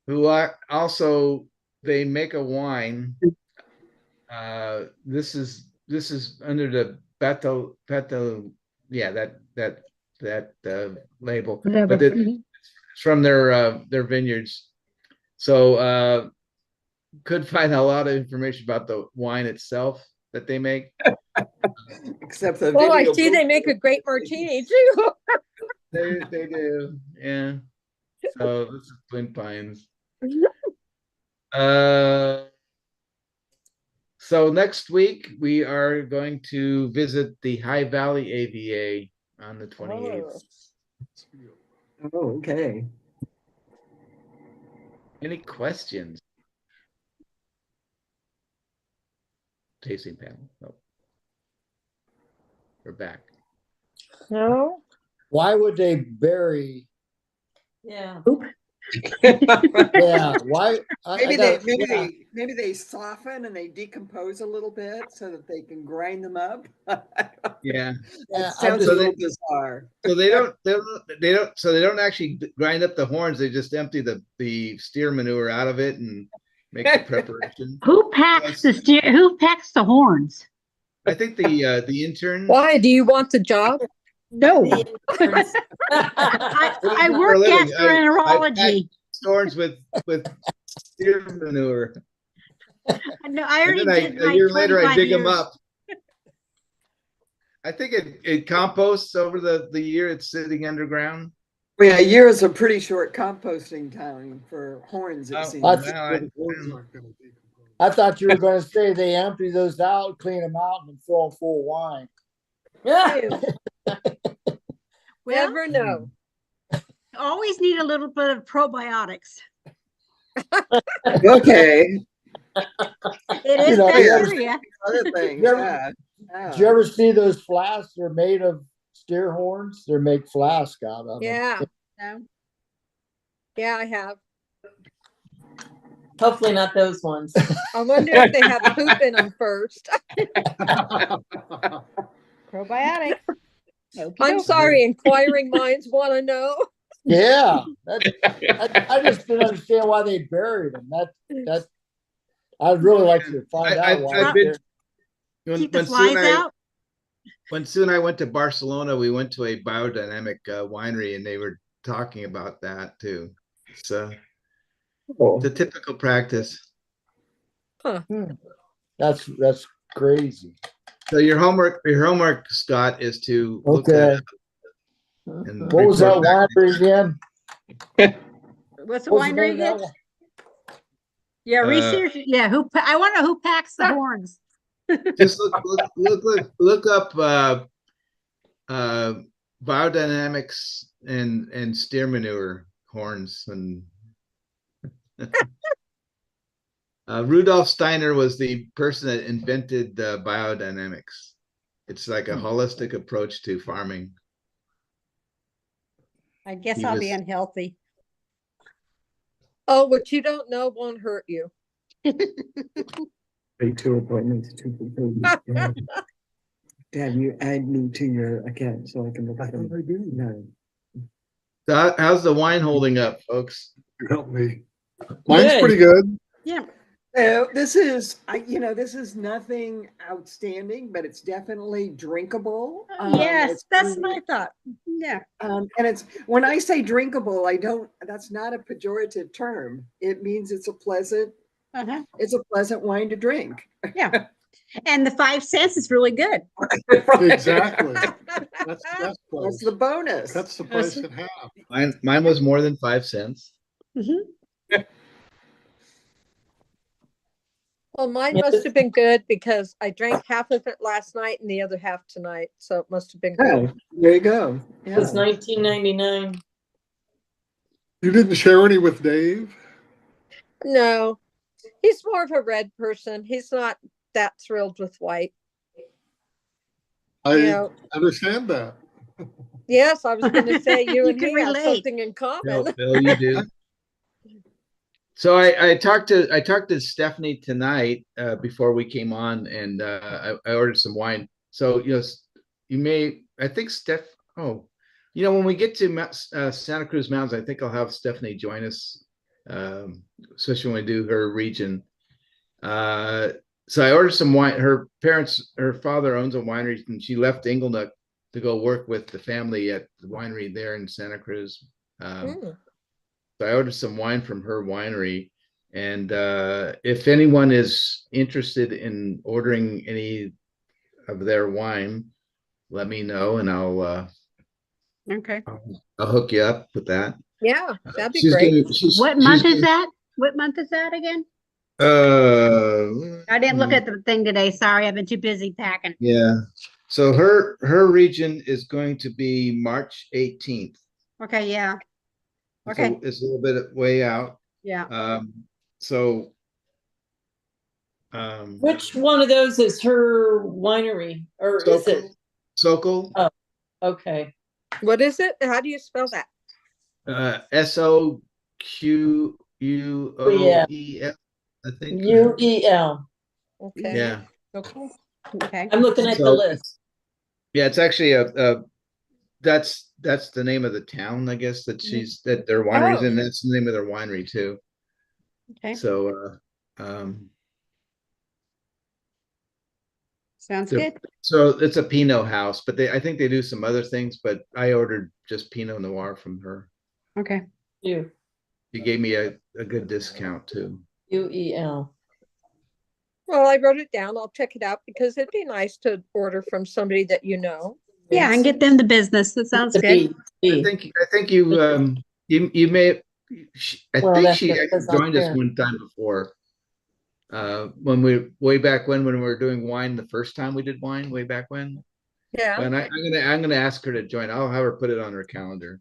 who are also, they make a wine. This is under the Beto, yeah, that label. Whatever. But it's from their vineyards. So could find a lot of information about the wine itself that they make. Except the Well, I video see they book- make a great martini too. They do, yeah. So this is Twin Pines. So next week we are going to visit the High Valley AVA on the 28th. Oh, okay. Any questions? Tasting panel. No. We're back. No. Why would they bury? Yeah. Yeah, why? Maybe they soften and they decompose a little bit so that they can grind them up. Yeah. Yeah, Sounds So a they- little bizarre. So they don't actually grind up the horns. They just empty the steer manure out of it and make the preparation. Who packs the steer? Who packs the horns? I think the intern. Why? Do you want the job? No, The I For a work living, gastroenterology. Horns with steer manure. No, I And already then did a my year later, I 25 dig them years. up. I think it composts over the year it's sitting underground. Yeah, a year is a pretty short composting time for horns, it Oh, seems. well, I thought you were going to say they empty those out, clean them out, and fill them full of wine. Yeah. Well, Never know. always need a little bit of probiotics. Okay. It is know, yeah. bacteria. Other things, You ever- yeah. Did you ever see those flasks? They're made of steer horns. They're make flask out of them. Yeah, No. yeah, I have. Hopefully not those ones. I wonder if they have poop in them first. Probiotics. I'm Okey-doke. sorry, inquiring minds want to know. Yeah, I just didn't understand why they buried them. That I'd really like to find I- out why. I've they been- buried- Keep the flies out. When Sue and I went to Barcelona, we went to a biodynamic winery, and they were talking about that too. So Oh. it's a typical practice. That's crazy. So your homework, Scott, is to look that Okay. up and What was that report back. winery again? What's the What was the winery name of that again? one? Yeah, research. Yeah, I want to know who packs the horns. Just look up biodynamics and steer manure horns and Rudolf Steiner was the person that invented biodynamics. It's like a holistic approach to farming. I guess He I'll be was- unhealthy. Oh, what you don't know won't hurt you. Make 2 appointments, 2 people. Dad, you add me to your account so I can look at them. No. So how's the wine holding up, folks? Help me. Mine's Good. pretty good. Yeah. This is, this is nothing outstanding, but it's definitely drinkable. Yes, It's that's pretty- my thought. Yeah. And it's, when I say drinkable, that's not a pejorative term. It means it's a pleasant wine to drink. Yeah. And the 5 cents is really good. Exactly. That's That's close. the bonus. That's the price in half. Mine was more than 5 cents. Well, mine Yeah, must have been good because I drank half of it last night and the other half tonight. So it must have been good. Oh, there you go. It was Yeah. 1999. You didn't share any with Dave? No, he's more of a red person. He's not that thrilled with white. I You know, understand that. yes, I was going to say you You and can he have relate. something in common. Bill, you do. So I talked to Stephanie tonight before we came on, and I ordered some wine. So I think when we get to Santa Cruz Mountains, I think I'll have Stephanie join us, especially when we do her region. So I ordered some wine. Her father owns a winery, and she left Inglenook to go work with the family at the winery there in Santa Cruz. So I ordered some wine from her winery, and if anyone is interested in ordering any of their wine, let me know, and I'll Okay. hook you up with that. Yeah, that'd be She's great. What month is that? What month is that again? I didn't look at the thing today. Sorry, I've been too busy packing. Yeah. So her region is going to be March 18th. Okay, yeah. So Okay. it's a little bit way out. Yeah. Which one of those is her winery, or is it? Sokol, Okay. What is it? How do you spell that? SOQUOEL, I think. UEL. Okay. Yeah. Okay. Okay. I'm looking at the So- list. Yeah, it's actually that's the name of the town, I guess, that their wineries in. That's the name of their winery too. Okay. So Sounds the- good. so it's a Pinot house, but I think they do some other things, but I ordered just Pinot Noir from her. Okay. U She gave me a good discount too. UEL. Well, I wrote it down. I'll check it out because it'd be nice to order from somebody that you know. Yeah, and get them the business. That sounds The good. B. I think you may. I Well, think that's she just actually 'cause I'm joined us here. one time before. When we way back when we were doing wine the first time we did wine way back when. Yeah, And I'm gonna ask her to join. I'll have her put it on her calendar.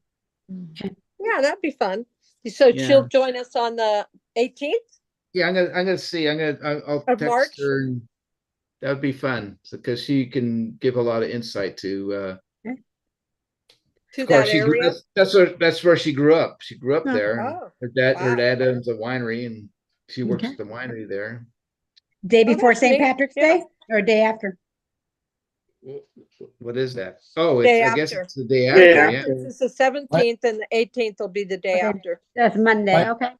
yeah, that'd be fun. So Yeah. she'll join us on the 18th Yeah, I'm gonna see. I'll of text March. her. And that would be fun because she can give a lot of insight to. To Of course, that area. that's where she grew up. She grew up Oh. there. And Oh, her wow. dad owns a winery, and she works Okay. at the winery there. Day Oh, before that's St. neat. Patrick's Yeah. Day or day after? What is that? Oh, Day I guess after. it's the day Yeah. after. Yeah, This is the 17th and the 18th will be the day Okay. after. That's Monday, Right. okay.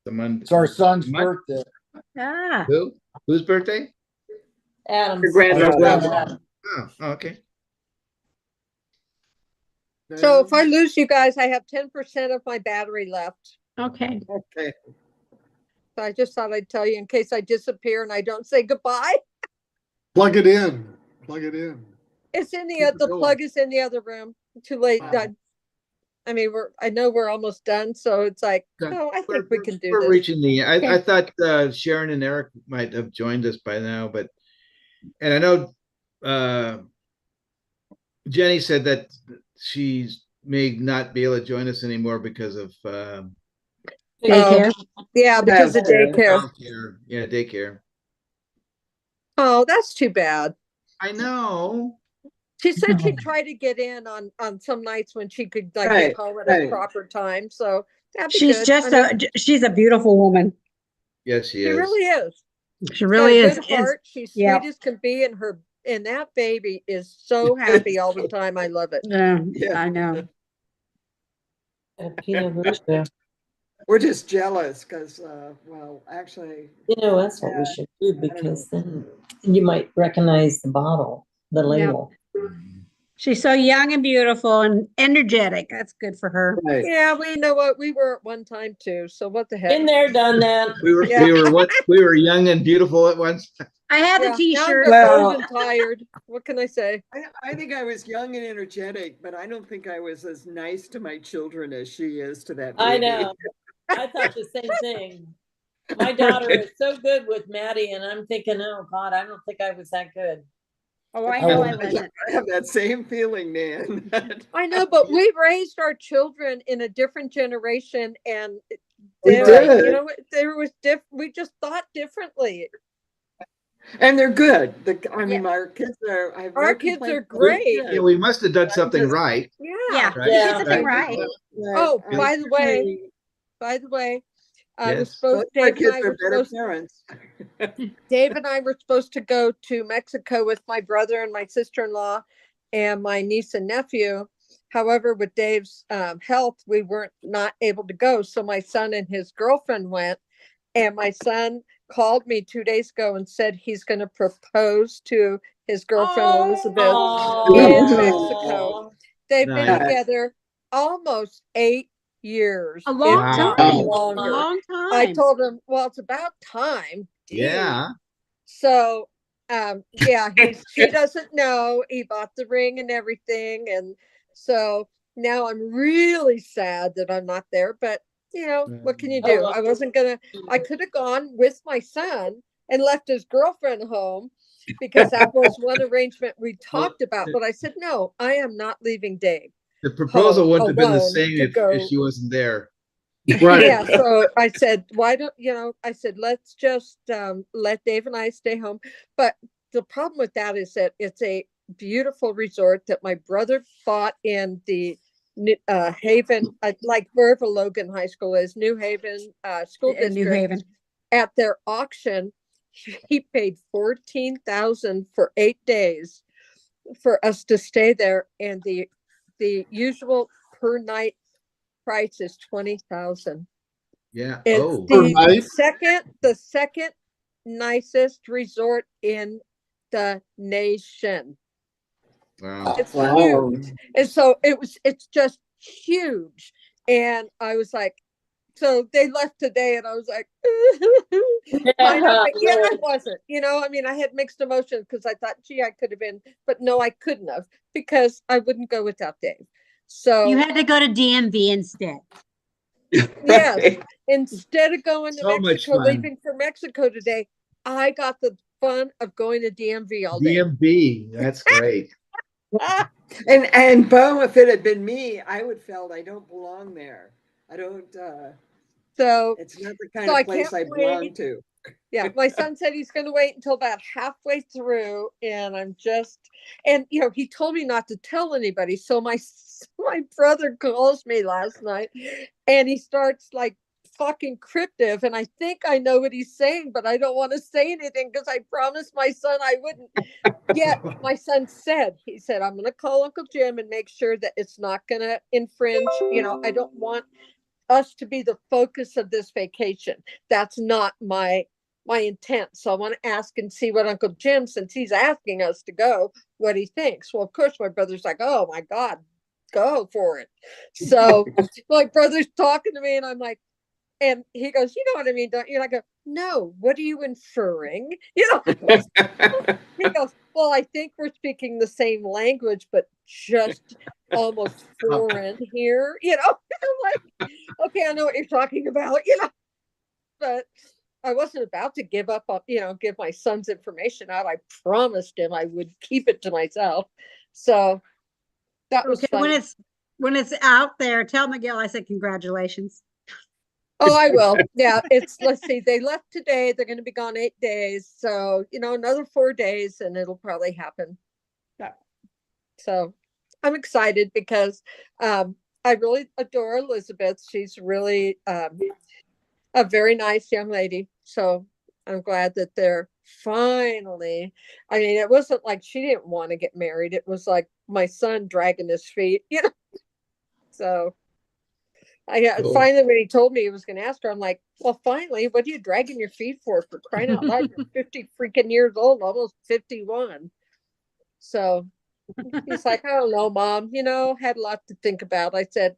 the Monday. It's our son's Mon- birthday. Ah, Who? Whose birthday? Adams. Our Grandmother. grandma. Oh, okay. So if I lose you guys, I have 10% of my battery left. okay. Okay. So I just thought I'd tell you in case I disappear and I don't say goodbye. Plug it in. Plug it in. It's in Keep it the going. plug is in the other room. Too late. Wow. I mean, I know we're almost done, so it's like, Okay. oh, I think we can do We're this. reaching the. Okay. I thought Sharon and Eric might have joined us by now, and I know Jenny said that she may not be able to join us anymore because of Daycare. Yeah, because of Daycare. daycare. childcare. Yeah, daycare. Oh, that's too bad. I know. She said she'd try to get in on some nights when she could like Right, get home at a right. proper time. So that'd be She's good. just I mean, she's a beautiful woman. Yes, she she is. really is. She She's really got a is. good heart. She's yeah. sweet as can be, and that baby is so happy all the time. I love it. Yeah. I know. Peanut butter. We're just jealous because, well, actually, That's what we should do because then you might recognize the bottle, the label. She's so young and beautiful and energetic. That's good for her. Right. Yeah, we know what we were at one time too. So what the heck? Been there, done that. Yeah. We were young and beautiful at once. I have Yeah, the T-shirt. now I'm Well- old and tired. What can I say? I think I was young and energetic, but I don't think I was as nice to my children as she is to that I baby. know. I thought the same thing. My daughter is so good with Maddie, and I'm thinking, oh God, I don't think I was that good. Oh, I know I I wasn't. have that same feeling, Nan. I know, but we raised our children in a different generation, and We they were, did. you know, there was we just thought differently. And they're good. I mean, our kids are. I have no Our kids complaints are about great. them. Yeah, we must have done something right. Yeah. Yeah, Right? you Yeah. did something right. Oh, I by the way, certainly- By the way, I was Yes. supposed both my Dave and kids I are were better supposed parents. Dave and I were supposed to go to Mexico with my brother and my sister-in-law and my niece and nephew. However, with Dave's health, we weren't not able to go. So my son and his girlfriend went, and my son called me 2 days ago and said he's going to propose to his girlfriend Elizabeth in Mexico. They've been Nice. together almost 8 years. A long if not time. longer. A long time. I told him, well, it's about time. Gee. Yeah. So, yeah, he doesn't know. He bought the ring and everything. And so now I'm really sad that I'm not there. But, you know, what can you do? I wasn't going to, I could have gone with my son and left his girlfriend home because that was one arrangement we talked about. But I said, no, I am not leaving Dave. The proposal wouldn't have been the alone same to if go. she wasn't there. Right. Yeah, so I said, why don't I said, let's just let Dave and I stay home. But the problem with that is that it's a beautiful resort that my brother bought in the Haven, like wherever Logan High School is, New Haven school In district. New Haven. At their auction, he paid $14,000 for 8 days for us to stay there, and the usual per night price is $20,000. Yeah. It's Oh. the second nicest resort in the nation. Wow. It's Wow. huge. And so it's just huge. And I was like, so they left today and I was like, kind of, but yeah, I wasn't, I mean, I had mixed emotions because I thought, gee, I could have been, but no, I couldn't have because I wouldn't go without Dave. So You had to go to DMV instead. yes, instead of going to So much Mexico, fun. leaving for Mexico today, I got the fun of going to DMV all day. DMV. That's great. And Bo, if it had been me, I would felt I don't belong there. I don't, So, it's not the kind so I of place can't I belong wait. to. Yeah, my son said he's going to wait until about halfway through, and and he told me not to tell anybody. So my brother calls me last night, and he starts like talking cryptic, and I think I know what he's saying, but I don't want to say anything because I promised my son I wouldn't. Yet my son said, I'm going to call Uncle Jim and make sure that it's not going to infringe. I don't want us to be the focus of this vacation. That's not my intent. So I want to ask and see what Uncle Jim, since he's asking us to go, what he thinks. Well, of course, my brother's like, oh my God, go for it. So my brother's talking to me, and I'm like, and he goes, you know what I mean, don't you? And I go, no, what are you inferring? He goes, well, I think we're speaking the same language, but just almost foreign here. I'm like, okay, I know what you're talking about, but I wasn't about to give up on, give my son's information out. I promised him I would keep it to myself. So that was Okay, funny. when it's out there, tell Miguel I said congratulations. Oh, I will. Yeah, let's see, they left today. They're going to be gone 8 days. So, another 4 days and it'll probably happen. Yeah. So I'm excited because I really adore Elizabeth. She's really a very nice young lady. So I'm glad that they're finally, I mean, it wasn't like she didn't want to get married. It was like my son dragging his feet, So Cool. finally, when he told me he was going to ask her, I'm like, well, finally, what are you dragging your feet for crying out loud? You're 50 freaking years old, almost 51. So he's like, I don't know, Mom, had a lot to think about. I said,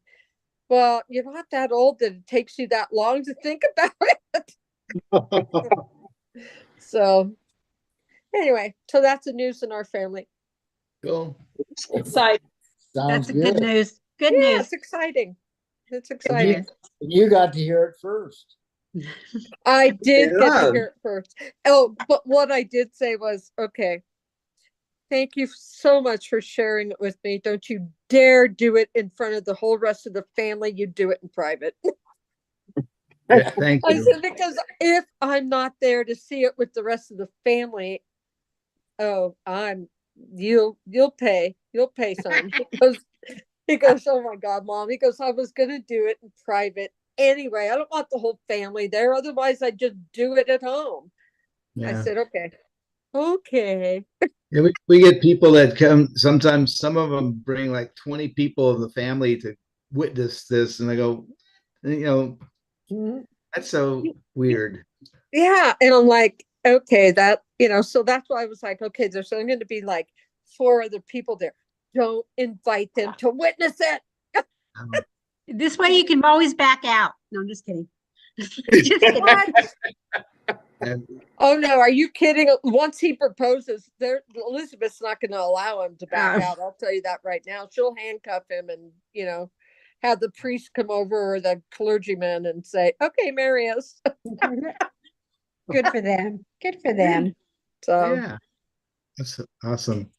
well, you're not that old that it takes you that long to think about it. So anyway, so that's the news in our family. Cool. Exciting. Sounds That's a good good. news. Good Yeah, news. it's exciting. It's And exciting. you got to hear it first. I did get to love. hear it first. Oh, but what I did say was, okay, thank you so much for sharing it with me. Don't you dare do it in front of the whole rest of the family. You do it in private. Yeah, thank I you. said, because if I'm not there to see it with the rest of the family, oh, you'll pay, son. He goes, oh my God, Mom. He goes, I was gonna do it in private anyway. I don't want the whole family there. Otherwise, I'd just do it at home. I Yeah. said, okay. Yeah, we get people that come, sometimes some of them bring like 20 people of the family to witness this, and I go, that's so weird. Yeah. And I'm like, okay, so that's why I was like, okay, there's only going to be like 4 other people there. Don't invite them to witness it. This way you can always back out. No, I'm just kidding. Just kidding. What? And Oh no, are you kidding? Once he proposes, Elizabeth's not going to allow him to back Oh. out. I'll tell you that right now. She'll handcuff him and, have the priest come over or the clergyman and say, okay, marry us. Good for them. Good for them. So yeah, that's awesome.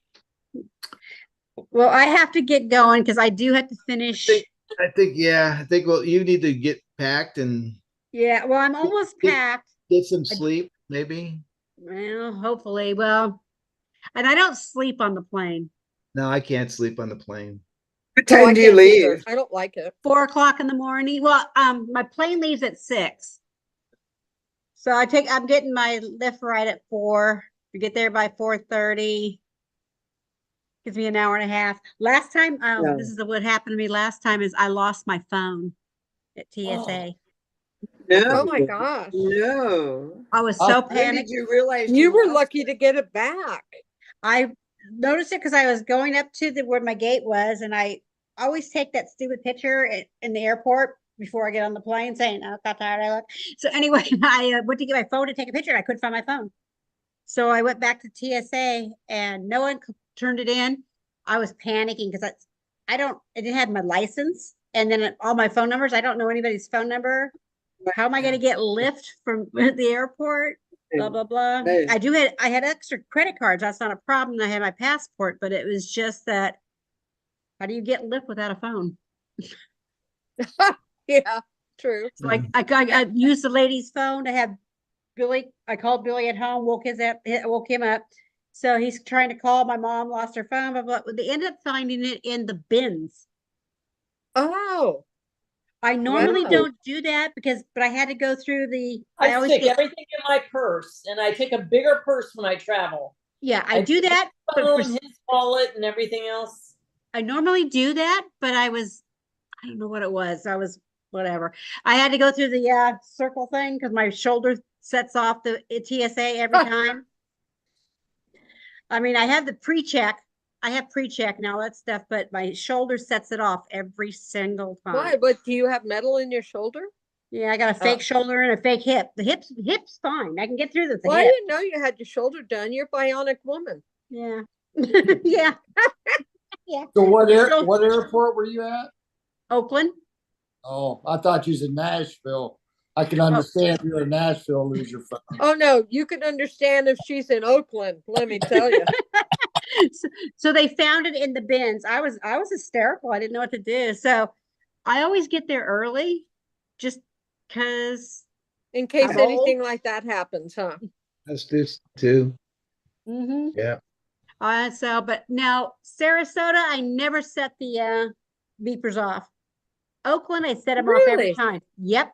Well, I have to get going because I do have to finish. I think, well, you need to get packed and Yeah, well, I'm almost packed. get some sleep, maybe. Well, hopefully. Well, and I don't sleep on the plane. No, I can't sleep on the plane. What I time do you can't either. leave? I don't like it. 4 o'clock in the morning. Well, my plane leaves at 6. So I'm getting my lift right at 4 to get there by 4:30. Gives me an hour and a half. Last time, Yeah. this is what happened to me last time is I lost my phone at TSA. No. Oh my gosh. No. I was so When panicked. did you realize You were lost lucky it? to get it back. I noticed it because I was going up to where my gate was, and I always take that stupid picture in the airport before I get on the plane, saying, "Oh, how tired I look." So anyway, I went to get my phone to take a picture, and I couldn't find my phone. So I went back to TSA, and no one turned it in. I was panicking because I didn't have my license, and then all my phone numbers. I don't know anybody's phone number. How am I going to get Lyft from the airport? blah, blah, blah. Hey. I had extra credit cards. That's not a problem. I had my passport, but it was just that, how do you get Lyft without a phone? Yeah, true. So I used the lady's phone to have Billy, I called Billy at home, woke him up. So he's trying to call my mom, lost her phone, blah, blah. They ended up finding it in the bins. Oh, I normally Wow. don't do that but I had to go through I always stick get, everything in my purse, and I take a bigger purse when I travel. yeah, I do take that. his But phone, his wallet, and everything else. I normally do that, but I don't know what it was. I was whatever. I had to go through the circle thing because my shoulder sets off the TSA every time. I mean, I have the pre-check. I have pre-check and all that stuff, but my shoulder sets it off every single time. why? But do you have metal in your shoulder? Yeah, I got a fake shoulder and a fake hip. The hip's fine. I can get through the Well, I hip. didn't know you had your shoulder done. You're a bionic woman. Yeah. Yeah. Yeah. So what So- what airport were you at? Oakland. Oh, I thought you was in Nashville. I can understand if you're in Nashville, lose your phone. Oh no, you can understand if she's in Oakland. Let me tell you. So they found it in the bins. I was hysterical. I didn't know what to do. So I always get there early just because. In case I'm anything old. like that happens, huh? Let's do two. Mm-hmm. Yeah. So, but now Sarasota, I never set the beepers off. Oakland, I set them off every Really? time. Yep.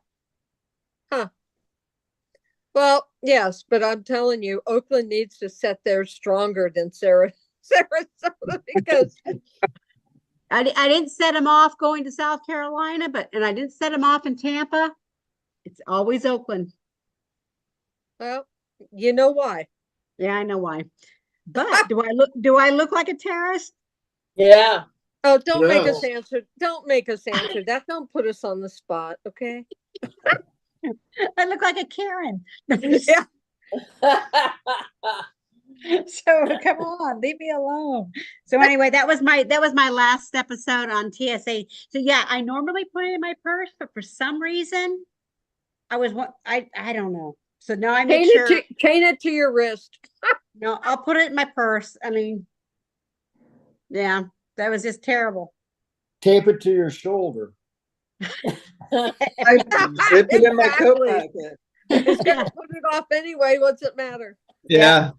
Well, yes, but I'm telling you, Oakland needs to set theirs stronger than Sarasota because I didn't set them off going to South Carolina, and I didn't set them off in Tampa. It's always Oakland. well, you know why. Yeah, I know why. But do I look like a terrorist? Yeah. Oh, don't make us No. answer. Don't make us answer that. Don't put us on the spot, okay? I look like a Karen. Yeah. So come on, leave me alone. So anyway, that was my last episode on TSA. So yeah, I normally put it in my purse, but for some reason, I don't know. So now I make sure. Chain it to your wrist. No, I'll put it in my purse. I mean, yeah, that was just terrible. Tape it to your shoulder. I slip it in my coat Exactly. pocket. It's gonna put it off anyway. What's it matter? Yeah.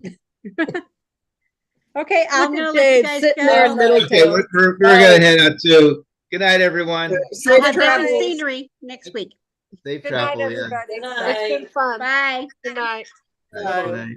Okay, I'm Look at gonna let you Dave guys sitting there in go. Middletown. Okay, we're gonna head out too. Good night, everyone. I'll Safe have different travels. scenery next week. Safe Good night, travel. Yeah. everybody. Good It's been night. fun. Bye. Good night. Good Bye. night.